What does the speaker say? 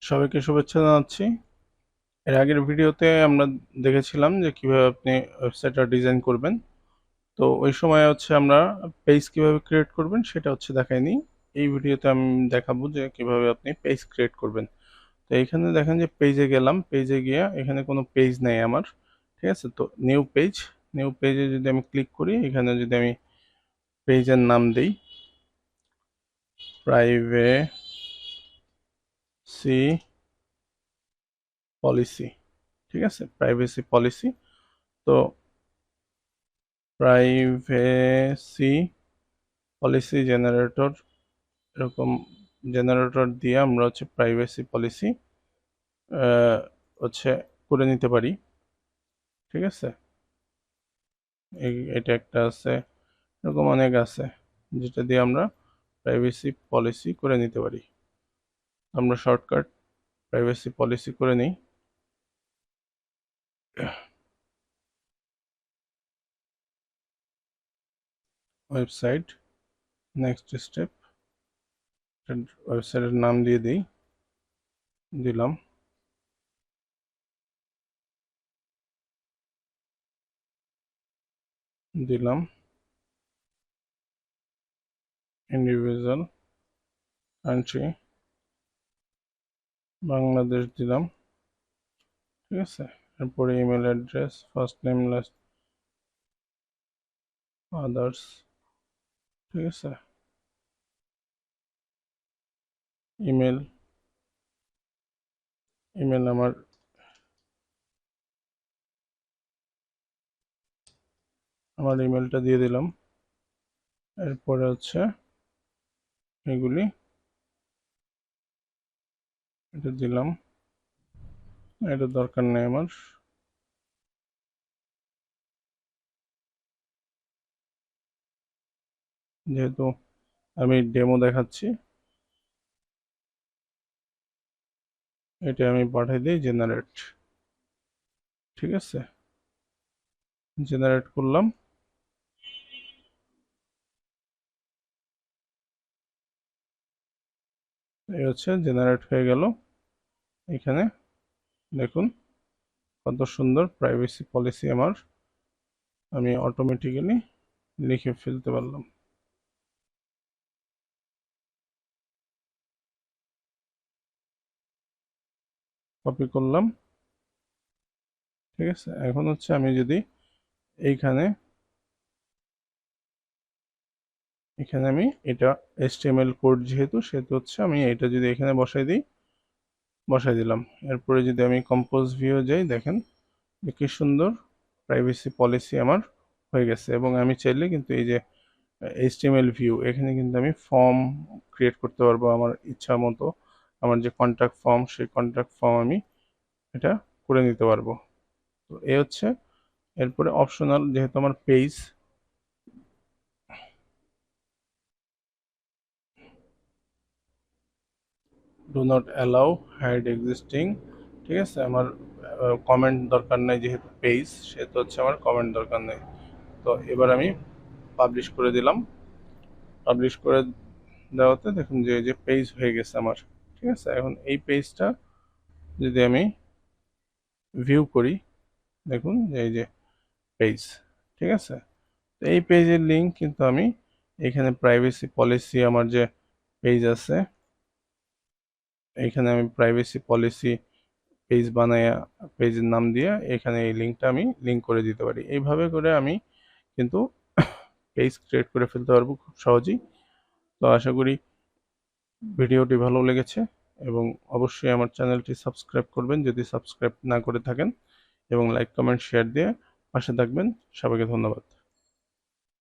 সবাইকে শুভেচ্ছা জানাচ্ছি। এর আগের ভিডিওতে আমরা দেখেছিলাম যে কিভাবে আপনি ওয়েবসাইটটা ডিজাইন করবেন। তো ওই সময় আমরা পেজ কিভাবে ক্রিয়েট করবেন সেটা দেখাইনি। এই ভিডিওতে আমি দেখাবো যে কিভাবে আপনি পেজ ক্রিয়েট করবেন। তো এখানে দেখেন যে পেজে গেলাম, পেজে গিয়ে এখানে কোনো পেজ নেই আমার। ঠিক আছে? তো নিউ পেজে যদি আমি ক্লিক করি, এখানে যদি আমি পেজের নাম দেই প্রাইভেসি পলিসি। ঠিক আছে? Privacy policy. তো প্রাইভেসি পলিসি জেনারেটর, এরকম জেনারেটর দিয়ে আমরা প্রাইভেসি পলিসি হচ্ছে করে নিতে পারি। ঠিক আছে? এটা একটা আছে, এরকম অনেক আছে যেটা দিয়ে আমরা প্রাইভেসি পলিসি করে নিতে পারি। আমরা শর্টকাট প্রাইভেসি পলিসি করে নিই। ওয়েবসাইট, নেক্সট স্টেপ, ওয়েবসাইটের নাম দিয়ে দিলাম ইন্ডিভিজুয়াল কান্ট্রি, বাংলাদেশ দিলাম। ঠিক আছে? এরপরে email address, first name, last, others. ঠিক আছে? ইমেল ইমেল আমার ইমেলটা দিয়ে দিলাম। এরপরে এগুলি এটা দিলাম, এটা দরকার নেই আমার। যেহেতু আমি ডেমো দেখাচ্ছি, এটা আমি পাঠিয়ে দিই জেনারেট। ঠিক আছে? জেনারেট করলাম। এই জেনারেট হয়ে গেল। এখানে দেখুন কত সুন্দর প্রাইভেসি পলিসি আমি অটোমেটিক্যালি লিখে ফেলতে পারলাম। কপি করলাম। ঠিক আছে? এখন আমি যদি এইখানে আমি এটা HTML কোড যেহেতু আমি এটা যদি এখানে বসাই দিলাম। এরপরে যদি আমি কম্পোজ ভিউ যাই, দেখেন কি সুন্দর প্রাইভেসি পলিসি আমার হয়ে গেছে। এবং আমি চাইলে কিন্তু এই যে HTML ভিউ, এখানে কিন্তু আমি ফর্ম ক্রিয়েট করতে পারবো আমার ইচ্ছা মতো। আমার যে কন্ট্যাক্ট ফর্ম, সেই কন্ট্যাক্ট ফর্ম আমি এটা করে নিতে পারবো। তো এই এরপরে অপশনাল, যেহেতু আমার page, do not allow hide existing. ঠিক আছে? আমার কমেন্ট দরকার নাই, যেহেতু পেজ সেহেতু আমার কমেন্ট দরকার নেই। তো এবার আমি পাবলিশ করে দিলাম। পাবলিশ করে দেওয়াতে দেখুন যে এই যে পেজ হয়ে গেছে আমার। ঠিক আছে? এখন এই পেজটা যদি আমি ভিউ করি, দেখুন যে এই যে পেজ। ঠিক আছে? তো এই পেজের লিঙ্ক কিন্তু আমি এখানে প্রাইভেসি পলিসি, আমার যে পেজ আছে, এখানে আমি প্রাইভেসি পলিসি পেজ বানায়া, পেজের নাম দিয়ে এখানে এই লিঙ্কটা আমি লিঙ্ক করে দিতে পারি। এইভাবে করে আমি কিন্তু পেজ ক্রিয়েট করে ফেলতে পারবো খুব সহজেই। তো আশা করি ভিডিওটি ভালো লেগেছে, এবং অবশ্যই আমার চ্যানেলটি সাবস্ক্রাইব করবেন যদি সাবস্ক্রাইব না করে থাকেন, এবং লাইক কমেন্ট শেয়ার দিয়ে পাশে থাকবেন। সবাইকে ধন্যবাদ।